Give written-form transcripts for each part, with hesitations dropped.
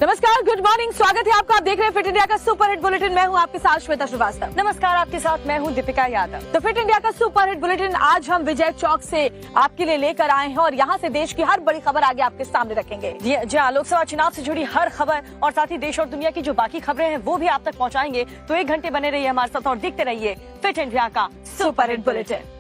नमस्कार, good morning, स्वागत है आपका। आप देख रहे हैं फिट इंडिया का सुपर हिट बुलेटिन। मैं हूं आपके साथ श्वेता श्रीवास्तव। नमस्कार, आपके साथ मैं हूं दीपिका यादव। तो फिट इंडिया का सुपर हिट बुलेटिन आज हम विजय चौक से आपके लिए लेकर आए हैं और यहां से देश की हर बड़ी खबर आगे आपके सामने रखेंगे। जी हाँ, लोकसभा चुनाव से जुड़ी हर खबर और साथ ही देश और दुनिया की जो बाकी खबरें हैं वो भी आप तक पहुँचाएंगे। तो 1 घंटे बने रहिए हमारे साथ और देखते रहिए फिट इंडिया का सुपर हिट बुलेटिन।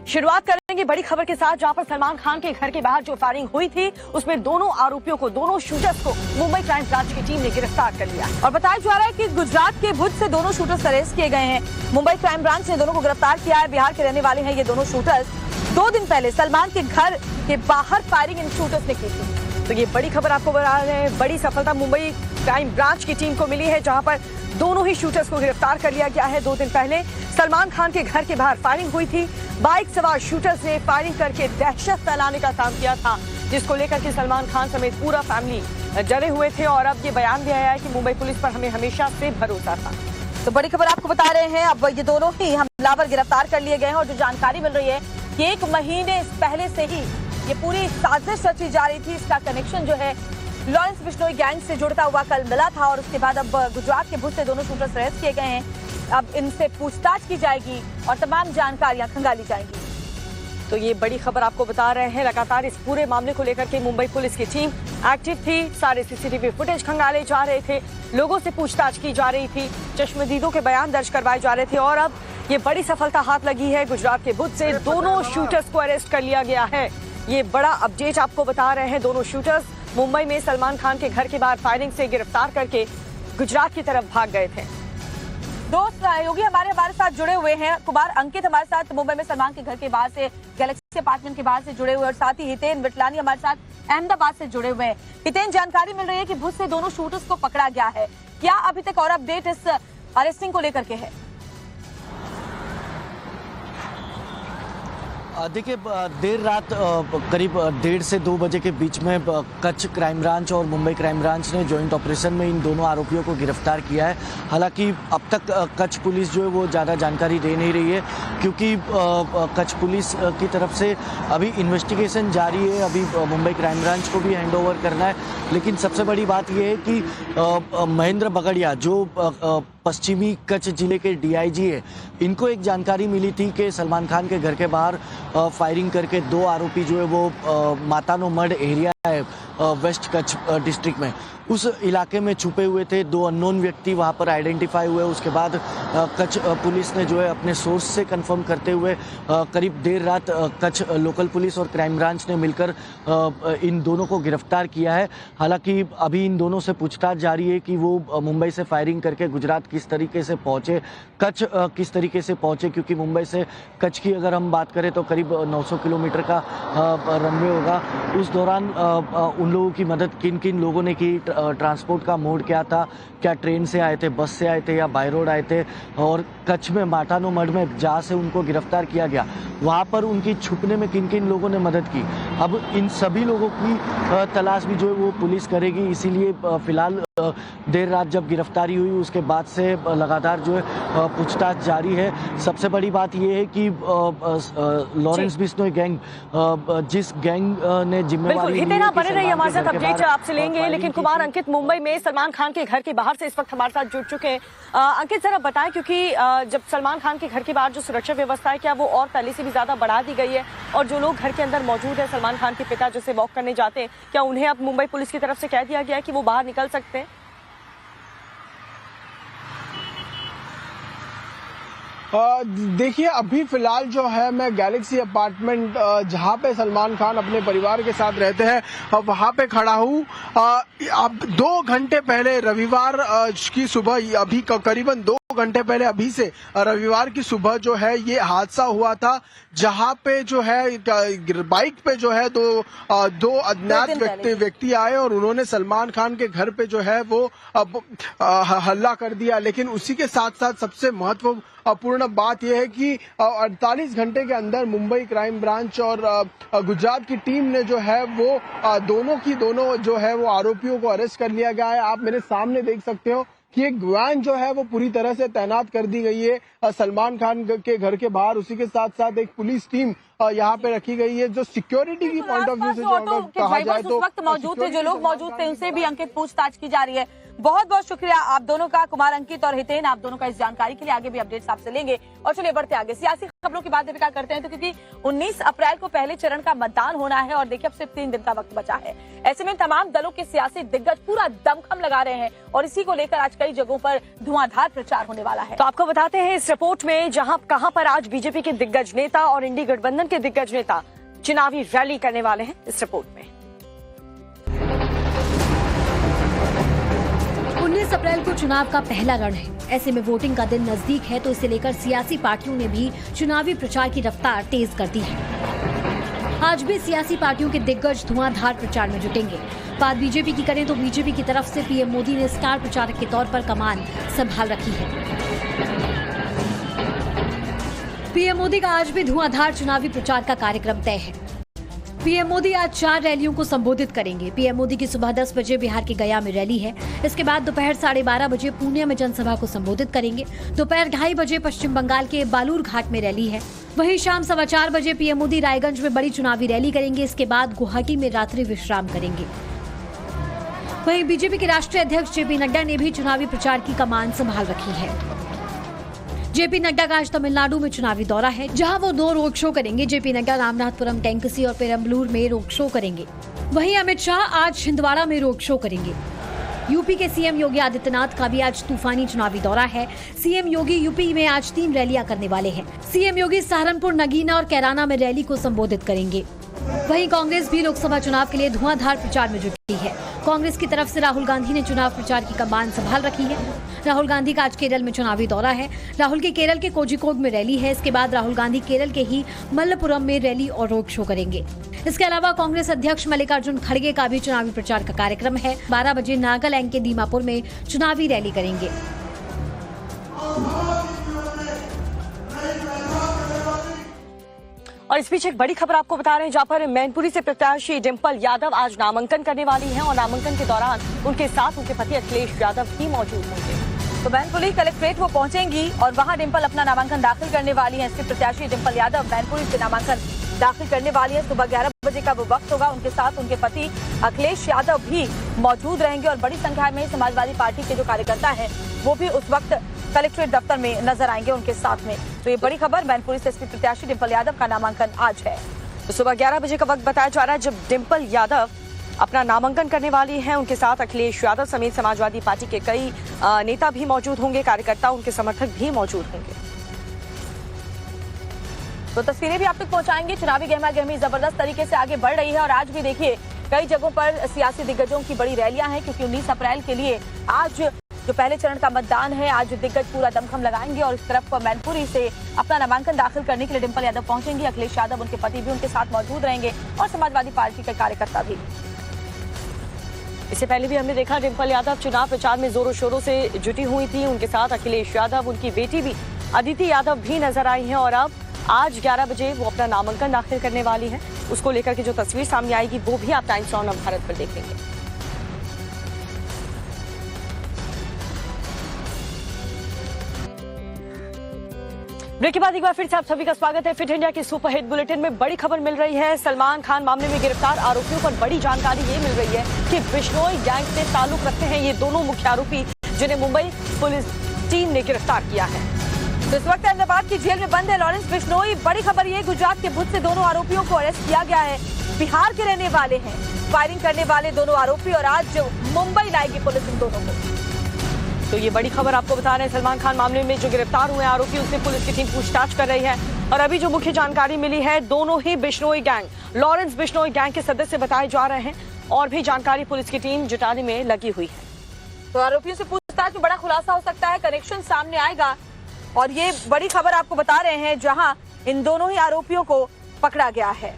शुरुआत करेंगे बड़ी खबर के साथ, जहां पर सलमान खान के घर के बाहर जो फायरिंग हुई थी उसमें दोनों आरोपियों को, दोनों शूटर्स को मुंबई क्राइम ब्रांच की टीम ने गिरफ्तार कर लिया और बताया जा रहा है कि गुजरात के भुज से दोनों शूटर्स अरेस्ट किए गए हैं। मुंबई क्राइम ब्रांच ने दोनों को गिरफ्तार किया है। बिहार के रहने वाले हैं ये दोनों शूटर्स। 2 दिन पहले सलमान के घर के बाहर फायरिंग इन शूटर्स ने की थी। तो ये बड़ी खबर आपको बता रहे हैं, बड़ी सफलता मुंबई क्राइम ब्रांच की टीम को मिली है, जहां पर दोनों ही शूटर्स को गिरफ्तार कर लिया गया है। 2 दिन पहले सलमान खान के घर के बाहर फायरिंग हुई थी। बाइक सवार शूटर्स ने फायरिंग करके दहशत फैलाने का काम किया था, जिसको लेकर के सलमान खान समेत पूरा फैमिली डरे हुए थे। और अब ये बयान भी आया है कि मुंबई पुलिस पर हमें हमेशा से भरोसा था। तो बड़ी खबर आपको बता रहे हैं, अब ये दोनों ही हमलावर गिरफ्तार कर लिए गए हैं और जो जानकारी मिल रही है कि 1 महीने पहले से ही ये पूरी साजिश रची जा रही थी। इसका कनेक्शन जो है लॉरेंस बिश्नोई गैंग से जुड़ता हुआ कल मिला था और उसके बाद अब गुजरात के भुज से दोनों शूटर्स अरेस्ट किए गए हैं। अब इनसे पूछताछ की जाएगी और तमाम जानकारियां खंगाली जाएंगी। तो ये बड़ी खबर आपको बता रहे हैं, लगातार इस पूरे मामले को लेकर के मुंबई पुलिस की टीम एक्टिव थी। सारे सीसीटीवी फुटेज खंगाले जा रहे थे, लोगों से पूछताछ की जा रही थी, चश्मदीदों के बयान दर्ज करवाए जा रहे थे और अब ये बड़ी सफलता हाथ लगी है। गुजरात के भुज से दोनों शूटर्स को अरेस्ट कर लिया गया है। ये बड़ा अपडेट आपको बता रहे हैं। दोनों शूटर्स मुंबई में सलमान खान के घर के बाहर फायरिंग से गिरफ्तार करके गुजरात की तरफ भाग गए थे। दोस्त योगी हमारे साथ जुड़े हुए हैं। कुमार अंकित हमारे साथ मुंबई में सलमान के घर के बाहर से, गैलेक्सी अपार्टमेंट के बाहर से जुड़े हुए और साथ ही हितेन विटलानी हमारे साथ अहमदाबाद से जुड़े हुए हैं। हितेन, जानकारी मिल रही है कि भुज से दोनों शूटर्स को पकड़ा गया है। क्या अभी तक और अपडेट इस अरेस्टिंग को लेकर के है? देखिए, देर रात करीब 1:30 से 2 बजे के बीच में कच्छ क्राइम ब्रांच और मुंबई क्राइम ब्रांच ने जॉइंट ऑपरेशन में इन दोनों आरोपियों को गिरफ्तार किया है। हालांकि अब तक कच्छ पुलिस जो है वो ज़्यादा जानकारी दे नहीं रही है, क्योंकि कच्छ पुलिस की तरफ से अभी इन्वेस्टिगेशन जारी है। अभी मुंबई क्राइम ब्रांच को भी हैंडओवर करना है। लेकिन सबसे बड़ी बात यह है कि महेंद्र बगड़िया जो पश्चिमी कच्छ जिले के डीआईजी है, इनको एक जानकारी मिली थी कि सलमान खान के घर के बाहर फायरिंग करके 2 आरोपी जो है वो मातानो मड एरिया है वेस्ट कच्छ डिस्ट्रिक्ट में, उस इलाके में छुपे हुए थे। 2 अननोन व्यक्ति वहां पर आइडेंटिफाई हुए। उसके बाद कच्छ पुलिस ने जो है अपने सोर्स से कंफर्म करते हुए करीब देर रात कच्छ लोकल पुलिस और क्राइम ब्रांच ने मिलकर इन दोनों को गिरफ्तार किया है। हालांकि अभी इन दोनों से पूछताछ जारी है कि वो मुंबई से फायरिंग करके गुजरात किस तरीके से पहुंचे, कच्छ किस तरीके से पहुंचे, क्योंकि मुंबई से कच्छ की अगर हम बात करें तो करीब 900 किलोमीटर का रनवे होगा। उस दौरान उन लोगों की मदद किन किन लोगों ने की, ट्रांसपोर्ट का मोड क्या था, क्या ट्रेन से आए थे, बस से आए थे या बाय रोड आए थे, और कच्छ में माटानो मड में जहाँ से उनको गिरफ्तार किया गया वहाँ पर उनकी छुपने में किन किन लोगों ने मदद की, अब इन सभी लोगों की तलाश भी जो है वो पुलिस करेगी। इसीलिए फिलहाल देर रात जब गिरफ्तारी हुई उसके बाद से लगातार जो है पूछताछ जारी है। सबसे बड़ी बात यह है कि लॉरेंस बिश्नोई गैंग, जिस गैंग ने जिम्मेवारी बने रही हमारे साथ, अपडेट आपसे लेंगे। लेकिन कुमार अंकित मुंबई में सलमान खान के घर के बाहर से इस वक्त हमारे साथ जुड़ चुके हैं। अंकित, जरा बताएं, क्योंकि जब सलमान खान के घर के बाहर जो सुरक्षा व्यवस्था है, क्या वो और पहले से भी ज्यादा बढ़ा दी गई है? और जो लोग घर के अंदर मौजूद है, सलमान खान के पिता जैसे वॉक करने जाते हैं, क्या उन्हें अब मुंबई पुलिस की तरफ से कह दिया गया है कि वो बाहर निकल सकते हैं? देखिए, अभी फिलहाल जो है मैं गैलेक्सी अपार्टमेंट जहां पे सलमान खान अपने परिवार के साथ रहते हैं वहां पे खड़ा हूं। अब 2 घंटे पहले रविवार की सुबह, अभी करीबन 2 घंटे पहले अभी से रविवार की सुबह जो है ये हादसा हुआ था, जहां पे जो है बाइक पे जो है दो अज्ञात व्यक्ति आए और उन्होंने सलमान खान के घर पे जो है वो हल्ला कर दिया। लेकिन उसी के साथ साथ सबसे महत्वपूर्ण बात यह है कि 48 घंटे के अंदर मुंबई क्राइम ब्रांच और गुजरात की टीम ने जो है वो दोनों जो है वो आरोपियों को अरेस्ट कर लिया गया है। आप मेरे सामने देख सकते हो कि एक वैन जो है वो पूरी तरह से तैनात कर दी गई है सलमान खान के घर के बाहर। उसी के साथ साथ एक पुलिस टीम यहाँ पे रखी गई है जो सिक्योरिटी की पॉइंट ऑफ व्यू से जो कहा जाए तो उस वक्त मौजूद थे, जो लोग मौजूद थे उनसे भी अंकित पूछताछ की जा रही है। बहुत बहुत शुक्रिया आप दोनों का, कुमार, अंकित और हितेन, आप दोनों का इस जानकारी के लिए। आगे भी अपडेट्स आपसे लेंगे। और चलिए बढ़ते आगे सियासी खबरों की बात दीपिका करते हैं, तो क्योंकि 19 अप्रैल को पहले चरण का मतदान होना है और देखिए अब सिर्फ 3 दिन का वक्त बचा है। ऐसे में तमाम दलों के सियासी दिग्गज पूरा दमखम लगा रहे हैं और इसी को लेकर आज कई जगहों पर धुआंधार प्रचार होने वाला है। तो आपको बताते हैं इस रिपोर्ट में कहां पर आज बीजेपी के दिग्गज नेता और इंडी गठबंधन के दिग्गज नेता चुनावी रैली करने वाले हैं। इस रिपोर्ट में 19 अप्रैल को चुनाव का पहला रण है। ऐसे में वोटिंग का दिन नजदीक है तो इसे लेकर सियासी पार्टियों ने भी चुनावी प्रचार की रफ्तार तेज कर दी है। आज भी सियासी पार्टियों के दिग्गज धुआंधार प्रचार में जुटेंगे। बात बीजेपी की करें तो बीजेपी की तरफ से पीएम मोदी ने स्टार प्रचारक के तौर पर कमान संभाल रखी है। पीएम मोदी का आज भी धुआंधार चुनावी प्रचार का कार्यक्रम तय है। पीएम मोदी आज 4 रैलियों को संबोधित करेंगे। पीएम मोदी की सुबह 10 बजे बिहार के गया में रैली है। इसके बाद दोपहर 12:30 बजे पुणे में जनसभा को संबोधित करेंगे। दोपहर 2:30 बजे पश्चिम बंगाल के बालूर घाट में रैली है। वहीं शाम 4:15 बजे पीएम मोदी रायगंज में बड़ी चुनावी रैली करेंगे। इसके बाद गुवाहाटी में रात्रि विश्राम करेंगे। वहीं बीजेपी के राष्ट्रीय अध्यक्ष जेपी नड्डा ने भी चुनावी प्रचार की कमान संभाल रखी है। जेपी नड्डा का आज तमिलनाडु में चुनावी दौरा है, जहां वो 2 रोड शो करेंगे। जेपी नड्डा रामनाथपुरम, टेंकसी और पेरम्बलूर में रोड शो करेंगे। वहीं अमित शाह आज छिंदवाड़ा में रोड शो करेंगे। यूपी के सीएम योगी आदित्यनाथ का भी आज तूफानी चुनावी दौरा है। सीएम योगी यूपी में आज 3 रैलियां करने वाले हैं। सीएम योगी सहारनपुर, नगीना और कैराना में रैली को संबोधित करेंगे। वहीं कांग्रेस भी लोकसभा चुनाव के लिए धुआंधार प्रचार में जुटी है। कांग्रेस की तरफ से राहुल गांधी ने चुनाव प्रचार की कमान संभाल रखी है। राहुल गांधी का आज केरल में चुनावी दौरा है। राहुल की केरल के कोझिकोड में रैली है। इसके बाद राहुल गांधी केरल के ही मल्लपुरम में रैली और रोड शो करेंगे। इसके अलावा कांग्रेस अध्यक्ष मल्लिकार्जुन खड़गे का भी चुनावी प्रचार का कार्यक्रम है। 12 बजे नागालैंड के दीमापुर में चुनावी रैली करेंगे। और इस बीच एक बड़ी खबर आपको बता रहे हैं, जहां पर मैनपुरी से प्रत्याशी डिंपल यादव आज नामांकन करने वाली हैं और नामांकन के दौरान उनके साथ उनके पति अखिलेश यादव भी मौजूद होंगे। तो मैनपुरी कलेक्ट्रेट वो पहुंचेंगी और वहां डिंपल अपना नामांकन दाखिल करने वाली हैं। इसके प्रत्याशी डिंपल यादव मैनपुरी से नामांकन दाखिल करने वाली है। सुबह 11 बजे का वो वक्त होगा। उनके साथ उनके पति अखिलेश यादव भी मौजूद रहेंगे और बड़ी संख्या में समाजवादी पार्टी के जो कार्यकर्ता हैं वो भी उस वक्त कलेक्ट्रेट दफ्तर में नजर आएंगे उनके साथ में। तो ये बड़ी खबर, मैनपुरी से एसपी प्रत्याशी डिंपल यादव का नामांकन आज है। तो सुबह 11 बजे का वक्त बताया जा रहा है जब डिंपल यादव अपना नामांकन करने वाली हैं। उनके साथ अखिलेश यादव समेत समाजवादी पार्टी के कई नेता भी मौजूद होंगे, कार्यकर्ता, उनके समर्थक भी मौजूद होंगे। तो तस्वीरें भी आप तक पहुंचाएंगे। चुनावी गहमा-गहमी जबरदस्त तरीके से आगे बढ़ रही है और आज भी देखिए कई जगहों पर सियासी दिग्गजों की बड़ी रैलियां हैं, क्योंकि 19 अप्रैल के लिए आज जो पहले चरण का मतदान है, आज दिग्गज पूरा दमखम लगाएंगे और इस तरफ मैनपुरी से अपना नामांकन दाखिल करने के लिए डिंपल यादव पहुंचेंगी। अखिलेश यादव, उनके पति भी उनके साथ मौजूद रहेंगे और समाजवादी पार्टी के कार्यकर्ता भी। इससे पहले भी हमने देखा डिंपल यादव चुनाव प्रचार में जोरों शोरों से जुटी हुई थी। उनके साथ अखिलेश यादव, उनकी बेटी भी अदिति यादव भी नजर आई हैं और अब आज 11 बजे वो अपना नामांकन दाखिल करने वाली हैं। उसको लेकर के जो तस्वीर सामने आएगी वो भी आप टाइम्स ऑन भारत पर देखेंगे। ब्रेक के बाद एक बार फिर से आप सभी का स्वागत है फिट इंडिया की सुपरहिट बुलेटिन में। बड़ी खबर मिल रही है, सलमान खान मामले में गिरफ्तार आरोपियों पर बड़ी जानकारी ये मिल रही है कि बिश्नोई गैंग से ताल्लुक रखते हैं ये दोनों मुख्य आरोपी, जिन्हें मुंबई पुलिस टीम ने गिरफ्तार किया है। तो इस वक्त अहमदाबाद की जेल में बंद है लॉरेंस बिश्नोई। बड़ी खबर ये, गुजरात के भुज से दोनों आरोपियों को अरेस्ट किया गया है। बिहार के रहने वाले हैं फायरिंग करने वाले दोनों आरोपी और आज मुंबई लाएगी पुलिस इन दोनों को। तो ये बड़ी खबर आपको बता रहे हैं, सलमान खान मामले में जो गिरफ्तार हुए आरोपी उससे पुलिस की टीम पूछताछ कर रही है और अभी जो मुख्य जानकारी मिली है, दोनों ही Bishnoi gang, Lawrence Bishnoi gang के सदस्य बताए जा रहे हैं और भी जानकारी पुलिस की टीम जुटाने में लगी हुई है। तो आरोपियों से पूछताछ में बड़ा खुलासा हो सकता है, कनेक्शन सामने आएगा और ये बड़ी खबर आपको बता रहे हैं जहां इन दोनों ही आरोपियों को पकड़ा गया है।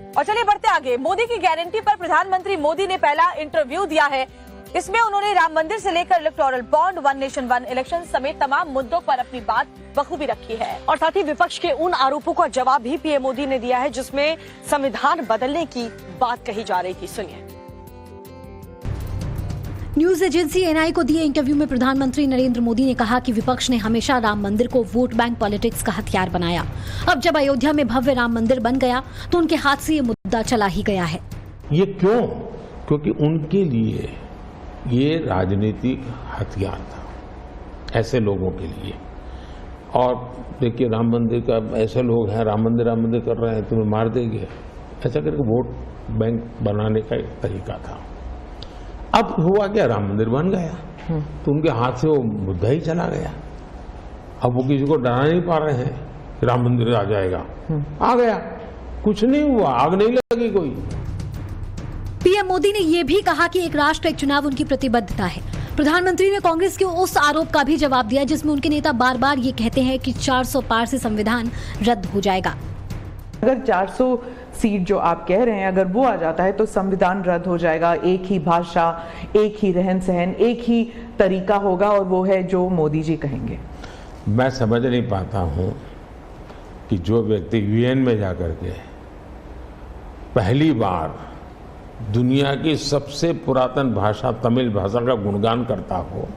और चलिए बढ़ते आगे। मोदी की गारंटी पर प्रधानमंत्री मोदी ने पहला इंटरव्यू दिया है। इसमें उन्होंने राम मंदिर से लेकर electoral bond, one nation one election समेत तमाम मुद्दों पर अपनी बात बखूबी रखी है और साथ ही विपक्ष के उन आरोपों का जवाब भी पीएम मोदी ने दिया है जिसमें संविधान बदलने की बात कही जा रही थी। सुनिए। न्यूज एजेंसी एनआई को दिए इंटरव्यू में प्रधानमंत्री नरेंद्र मोदी ने कहा कि विपक्ष ने हमेशा राम मंदिर को वोट बैंक पॉलिटिक्स का हथियार बनाया। अब जब अयोध्या में भव्य राम मंदिर बन गया तो उनके हाथ से ये मुद्दा चला ही गया है। ये क्यों? क्योंकि उनके लिए ये राजनीतिक हथियार था, ऐसे लोगों के लिए। और देखिए, राम मंदिर का ऐसे लोग हैं, राम मंदिर कर रहे हैं, तुम्हें मार देंगे, ऐसा करके वोट बैंक बनाने का एक तरीका था। अब हुआ क्या, राम मंदिर बन गया तो उनके हाथ से वो मुद्दा ही चला गया। अब वो किसी को डरा नहीं पा रहे हैं कि राम मंदिर आ जाएगा, आ गया, कुछ नहीं हुआ, आग नहीं लगी कोई। पीएम मोदी ने यह भी कहा कि एक राष्ट्र एक चुनाव उनकी प्रतिबद्धता है। प्रधानमंत्री ने कांग्रेस के उस आरोप का भी जवाब दिया जिसमें उनके नेता बार बार ये कहते हैं कि 400 पार से संविधान रद्द हो जाएगा। अगर 400 सीट जो आप कह रहे हैं अगर वो आ जाता है तो संविधान रद्द हो जाएगा। एक ही भाषा, एक ही रहन सहन, एक ही तरीका होगा और वो है जो मोदी जी कहेंगे। मैं समझ नहीं पाता हूं कि जो व्यक्ति यूएन में जाकर के पहली बार दुनिया की सबसे पुरातन भाषा तमिल भाषा का गुणगान करता हो,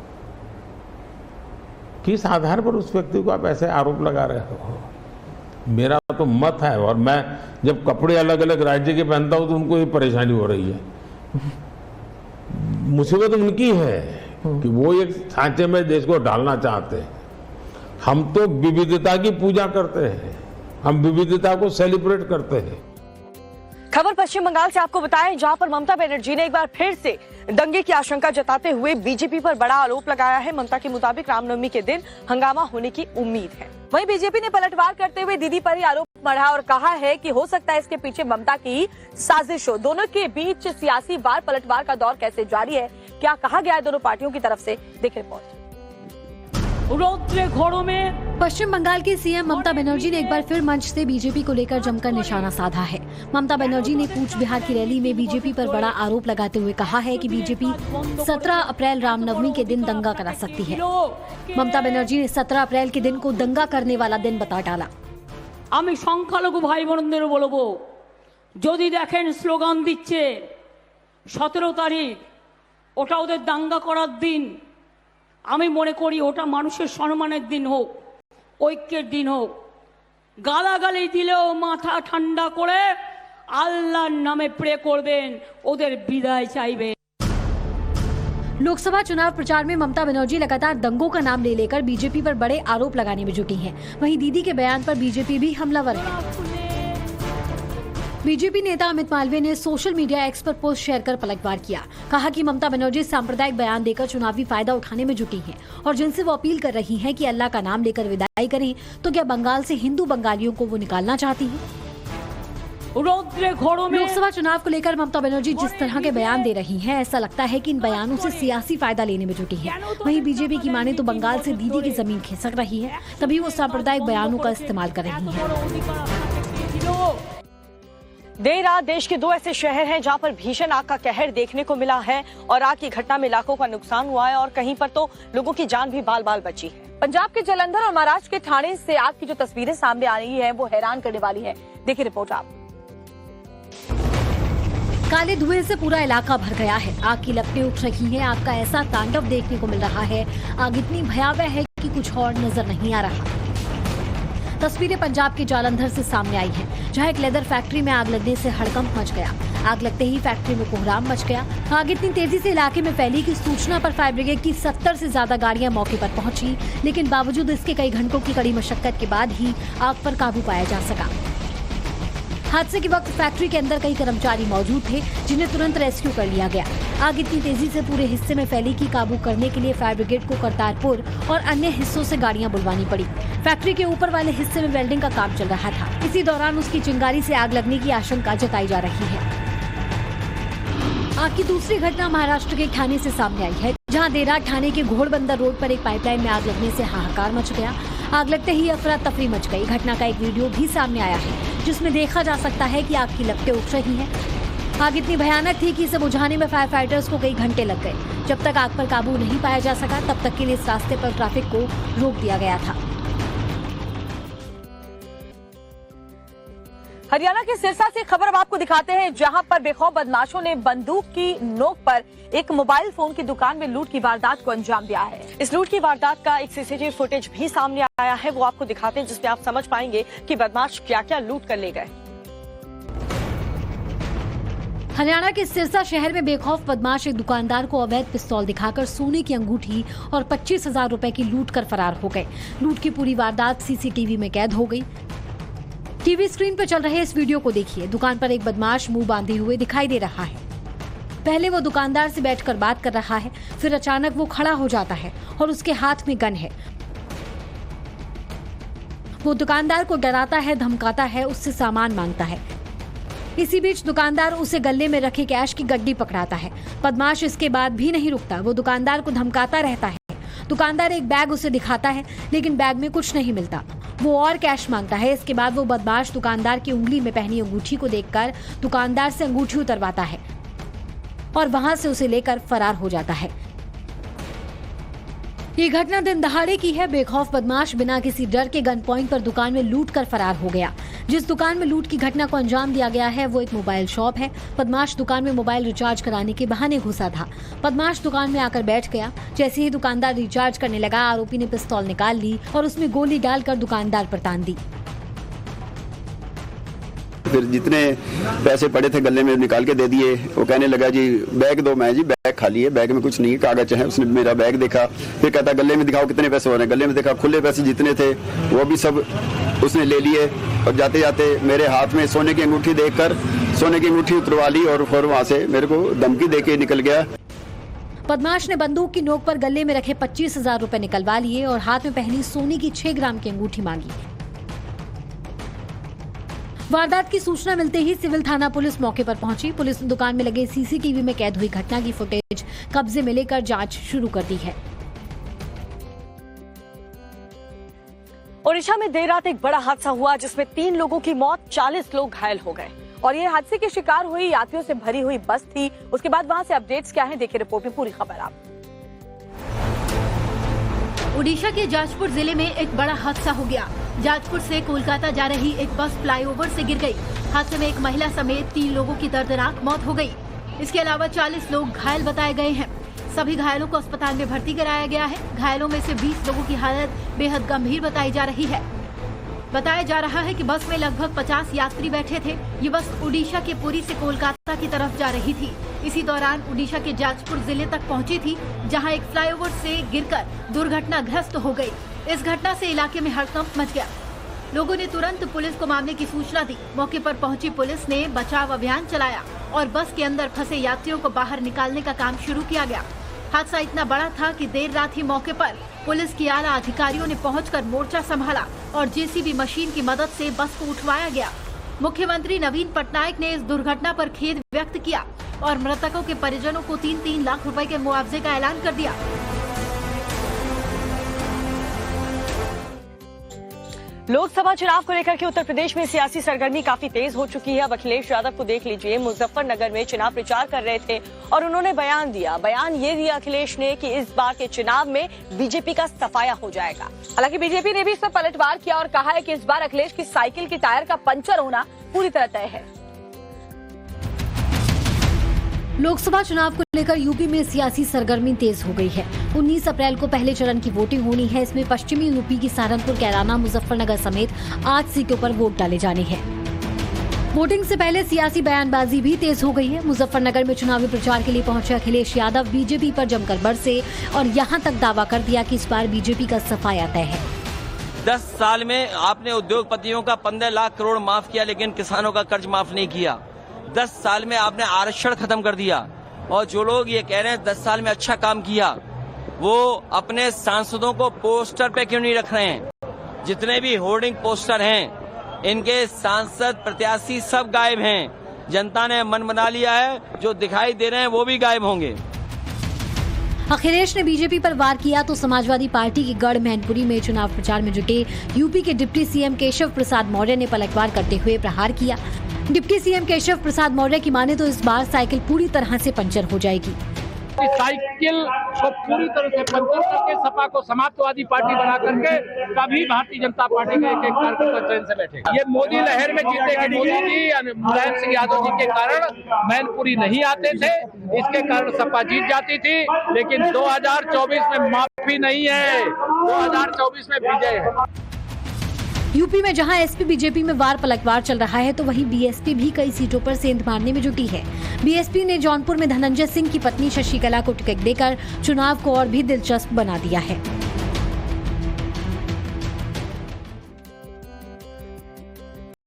किस आधार पर उस व्यक्ति को आप ऐसे आरोप लगा रहे हो? मेरा तो मत है, और मैं जब कपड़े अलग अलग राज्य के पहनता हूं तो उनको ये परेशानी हो रही है। मुसीबत उनकी है कि वो एक सांचे में देश को डालना चाहते हैं। हम तो विविधता की पूजा करते हैं, हम विविधता को सेलिब्रेट करते हैं। खबर पश्चिम बंगाल से आपको बताएं, जहां पर ममता बनर्जी ने एक बार फिर से दंगे की आशंका जताते हुए बीजेपी पर बड़ा आरोप लगाया है। ममता के मुताबिक रामनवमी के दिन हंगामा होने की उम्मीद है। वहीं बीजेपी ने पलटवार करते हुए दीदी पर ही आरोप मढ़ा और कहा है कि हो सकता है इसके पीछे ममता की साजिश हो। दोनों के बीच सियासी वार पलटवार का दौर कैसे जारी है, क्या कहा गया है दोनों पार्टियों की तरफ से, देख रिपोर्ट। रौद्र घोड़ों में पश्चिम बंगाल की सीएम ममता बनर्जी ने एक बार फिर मंच से बीजेपी को लेकर जमकर निशाना साधा है। ममता बनर्जी ने कूच बिहार की रैली में बीजेपी पर बड़ा आरोप लगाते हुए कहा है कि बीजेपी 17 अप्रैल रामनवमी के दिन दंगा करा सकती है। ममता बनर्जी ने 17 अप्रैल के दिन को दंगा करने वाला दिन बता डाला। আমি সংখ্যালঘু ভাই বোনদের বলবো, যদি দেখেন স্লোগান দিচ্ছে 17 তারিখ ওটা ওদের দাঙ্গা করার দিন, আমি মনে করি ওটা মানুষের সম্মানের দিন হোক, ঐক্যের দিন হোক। গালাগালি দিলেও মাথা ঠান্ডা করে আল্লাহর নামে প্রে করবেন, ওদের বিদায় চাইবেন। लोकसभा चुनाव प्रचार में ममता बनर्जी लगातार दंगों का नाम ले लेकर बीजेपी पर बड़े आरोप लगाने में जुटी हैं। वहीं दीदी के बयान पर बीजेपी भी हमलावर है। बीजेपी नेता अमित मालवीय ने सोशल मीडिया एक्स पर पोस्ट शेयर कर पलटवार किया। कहा कि ममता बनर्जी सांप्रदायिक बयान देकर चुनावी फायदा उठाने में जुटी हैं और जिनसे वो अपील कर रही हैं कि अल्लाह का नाम लेकर विदाई करें, तो क्या बंगाल से हिंदू बंगालियों को वो निकालना चाहती हैं? लोकसभा चुनाव को लेकर ममता बनर्जी जिस तरह के बयान दे रही हैं, ऐसा लगता है कि इन बयानों से सियासी फायदा लेने में जुटी है। वहीं बीजेपी की माने तो बंगाल से दीदी की जमीन खिसक रही है, तभी वो सांप्रदायिक बयानों का इस्तेमाल कर रही है। देर रात देश के 2 ऐसे शहर हैं जहां पर भीषण आग का कहर देखने को मिला है और आग की घटना में लाखों का नुकसान हुआ है और कहीं पर तो लोगों की जान भी बाल बाल बची है। पंजाब के जालंधर और महाराष्ट्र के ठाणे से आग की जो तस्वीरें सामने आ रही है वो हैरान करने वाली है। देखिए रिपोर्ट आप। काले धुएं से पूरा इलाका भर गया है। आग की लपटें उठ रही हैं। आग का ऐसा तांडव देखने को मिल रहा है, आग इतनी भयावह है कि कुछ और नजर नहीं आ रहा। तस्वीरें पंजाब के जालंधर से सामने आई हैं, जहां एक लेदर फैक्ट्री में आग लगने से हड़कंप मच गया। आग लगते ही फैक्ट्री में कोहराम मच गया। आग इतनी तेजी से इलाके में फैली कि सूचना पर फायर ब्रिगेड की 70 से ज्यादा गाड़ियां मौके पर पहुंची, लेकिन बावजूद इसके कई घंटों की कड़ी मशक्कत के बाद ही आग पर काबू पाया जा सका। हादसे के वक्त फैक्ट्री के अंदर कई कर्मचारी मौजूद थे, जिन्हें तुरंत रेस्क्यू कर लिया गया। आग इतनी तेजी से पूरे हिस्से में फैली कि काबू करने के लिए फायर ब्रिगेड को करतारपुर और अन्य हिस्सों से गाड़ियां बुलवानी पड़ी। फैक्ट्री के ऊपर वाले हिस्से में वेल्डिंग का काम चल रहा था। इसी दौरान उसकी चिंगारी से आग लगने की आशंका जताई जा रही है। आग की दूसरी घटना महाराष्ट्र के ठाणे से सामने आई है, जहां देर रात ठाणे के घोड़बंदर रोड पर एक पाइपलाइन में आग लगने से हाहाकार मच गया। आग लगते ही अफरा तफरी मच गई। घटना का एक वीडियो भी सामने आया है, जिसमें देखा जा सकता है कि आग की लपटें उठ रही हैं। आग इतनी भयानक थी कि इसे बुझाने में फायर फाइटर्स को कई घंटे लग गए। जब तक आग पर काबू नहीं पाया जा सका, तब तक के लिए इस रास्ते पर ट्रैफिक को रोक दिया गया था। हरियाणा के सिरसा से खबर अब आपको दिखाते हैं, जहां पर बेखौफ बदमाशों ने बंदूक की नोक पर एक मोबाइल फोन की दुकान में लूट की वारदात को अंजाम दिया है। इस लूट की वारदात का एक सीसीटीवी फुटेज भी सामने आया है, वो आपको दिखाते हैं, जिसमें आप समझ पाएंगे कि बदमाश क्या क्या लूट कर ले गए। हरियाणा के सिरसा शहर में बेखौफ बदमाश एक दुकानदार को अवैध पिस्तौल दिखाकर सोने की अंगूठी और 25,000 रुपए की लूट कर फरार हो गए। लूट की पूरी वारदात सीसीटीवी में कैद हो गई। टीवी स्क्रीन पर चल रहे इस वीडियो को देखिए। दुकान पर एक बदमाश मुंह बांधे हुए दिखाई दे रहा है। पहले वो दुकानदार से बैठकर बात कर रहा है, फिर अचानक वो खड़ा हो जाता है और उसके हाथ में गन है। वो दुकानदार को डराता है, धमकाता है, उससे सामान मांगता है। इसी बीच दुकानदार उसे गले में रखे कैश की गड्डी पकड़ाता है। बदमाश इसके बाद भी नहीं रुकता, वो दुकानदार को धमकाता रहता है। दुकानदार एक बैग उसे दिखाता है, लेकिन बैग में कुछ नहीं मिलता। वो और कैश मांगता है। इसके बाद वो बदमाश दुकानदार की उंगली में पहनी अंगूठी को देखकर दुकानदार से अंगूठी उतरवाता है और वहां से उसे लेकर फरार हो जाता है। ये घटना दिन दहाड़े की है। बेखौफ बदमाश बिना किसी डर के गन पॉइंट पर दुकान में लूट कर फरार हो गया। जिस दुकान में लूट की घटना को अंजाम दिया गया है वो एक मोबाइल शॉप है। बदमाश दुकान में मोबाइल रिचार्ज कराने के बहाने घुसा था। बदमाश दुकान में आकर बैठ गया। जैसे ही दुकानदार रिचार्ज करने लगा, आरोपी ने पिस्तौल निकाल ली और उसमें गोली डालकर दुकानदार पर तान दी। फिर जितने पैसे पड़े थे गले में निकाल के दे दिए। वो कहने लगा जी बैग दो। मैं जी बैग खाली है, बैग में कुछ नहीं, कागज है। उसने मेरा बैग देखा, फिर कहता गले में दिखाओ कितने पैसे हो रहे हैं। गले में देखा, खुले पैसे जितने थे वो भी सब उसने ले लिए और जाते जाते मेरे हाथ में सोने की अंगूठी देखकर सोने की अंगूठी उतरवा ली और फिर वहां से मेरे को धमकी देके निकल गया। बदमाश ने बंदूक की नोक पर गले में रखे 25,000 रुपए निकलवा लिए और हाथ में पहनी सोने की 6 ग्राम की अंगूठी मांगी। वारदात की सूचना मिलते ही सिविल थाना पुलिस मौके पर पहुंची। पुलिस ने दुकान में लगे सीसीटीवी में कैद हुई घटना की फुटेज कब्जे में लेकर जांच शुरू कर दी है। ओडिशा में देर रात एक बड़ा हादसा हुआ, जिसमें 3 लोगों की मौत, 40 लोग घायल हो गए। और ये हादसे के शिकार हुई यात्रियों से भरी हुई बस थी। उसके बाद वहां से अपडेट्स क्या है, देखिए रिपोर्ट में पूरी खबर आप। ओडिशा के जाजपुर जिले में एक बड़ा हादसा हो गया। जाजपुर से कोलकाता जा रही एक बस फ्लाईओवर से गिर गई। हादसे में एक महिला समेत 3 लोगों की दर्दनाक मौत हो गई। इसके अलावा 40 लोग घायल बताए गए हैं। सभी घायलों को अस्पताल में भर्ती कराया गया है। घायलों में से 20 लोगों की हालत बेहद गंभीर बताई जा रही है। बताया जा रहा है कि बस में लगभग 50 यात्री बैठे थे। ये बस उड़ीसा के पुरी से कोलकाता की तरफ जा रही थी। इसी दौरान उड़ीसा के जाजपुर जिले तक पहुंची थी, जहां एक फ्लाईओवर से गिरकर दुर्घटनाग्रस्त हो गई। इस घटना से इलाके में हड़कंप मच गया। लोगों ने तुरंत पुलिस को मामले की सूचना दी। मौके पर पहुंची पुलिस ने बचाव अभियान चलाया और बस के अंदर फंसे यात्रियों को बाहर निकालने का काम शुरू किया गया। हादसा इतना बड़ा था कि देर रात ही मौके पर पुलिस की आला अधिकारियों ने पहुंचकर मोर्चा संभाला और जेसीबी मशीन की मदद से बस को उठवाया गया। मुख्यमंत्री नवीन पटनायक ने इस दुर्घटना पर खेद व्यक्त किया और मृतकों के परिजनों को 3-3 लाख रुपए के मुआवजे का ऐलान कर दिया। लोकसभा चुनाव को लेकर के उत्तर प्रदेश में सियासी सरगर्मी काफी तेज हो चुकी है। अब अखिलेश यादव को देख लीजिए, मुजफ्फरनगर में चुनाव प्रचार कर रहे थे और उन्होंने बयान दिया। बयान ये दिया अखिलेश ने कि इस बार के चुनाव में बीजेपी का सफाया हो जाएगा। हालांकि बीजेपी ने भी इस पर पलटवार किया और कहा है कि इस बार अखिलेश की साइकिल की टायर का पंचर होना पूरी तरह तय है। लोकसभा चुनाव को लेकर यूपी में सियासी सरगर्मी तेज हो गई है। 19 अप्रैल को पहले चरण की वोटिंग होनी है। इसमें पश्चिमी यूपी की सहारनपुर, कैराना, मुजफ्फरनगर समेत 8 सीटों पर वोट डाले जाने हैं। वोटिंग से पहले सियासी बयानबाजी भी तेज हो गई है। मुजफ्फरनगर में चुनावी प्रचार के लिए पहुंचे अखिलेश यादव बीजेपी पर जमकर बरसे और यहां तक दावा कर दिया कि इस बार बीजेपी का सफाया तय है। 10 साल में आपने उद्योगपतियों का 15 लाख करोड़ माफ किया, लेकिन किसानों का कर्ज माफ नहीं किया। 10 साल में आपने आरक्षण खत्म कर दिया। और जो लोग ये कह रहे हैं 10 साल में अच्छा काम किया, वो अपने सांसदों को पोस्टर पे क्यों नहीं रख रहे हैं? जितने भी होर्डिंग पोस्टर हैं, इनके सांसद प्रत्याशी सब गायब हैं। जनता ने मन बना लिया है, जो दिखाई दे रहे हैं वो भी गायब होंगे। अखिलेश ने बीजेपी पर वार किया तो समाजवादी पार्टी के गढ़ मैनपुरी में चुनाव प्रचार में जुटे यूपी के डिप्टी सीएम केशव प्रसाद मौर्य ने पलटवार करते हुए प्रहार किया। डिप्टी सीएम केशव प्रसाद मौर्य की माने तो इस बार साइकिल पूरी तरह से पंचर हो जाएगी। साइकिल को पूरी तरह से पंचर करके सपा को समाजवादी पार्टी बना करके कभी भारतीय जनता पार्टी का एक कार्यकर्ता ट्रेन से बैठेगा। ये मोदी लहर में जीतेगी। मोदी जी मुलायम सिंह यादव जी के कारण मैनपुरी नहीं आते थे, इसके कारण सपा जीत जाती थी। लेकिन 2024 में माफी नहीं है, 2024 में विजय है। यूपी में जहां एसपी बीजेपी में वार पलटवार चल रहा है तो वहीं बीएसपी भी कई सीटों पर सेंध मारने में जुटी है। बीएसपी ने जौनपुर में धनंजय सिंह की पत्नी शशिकला को टिकट देकर चुनाव को और भी दिलचस्प बना दिया है।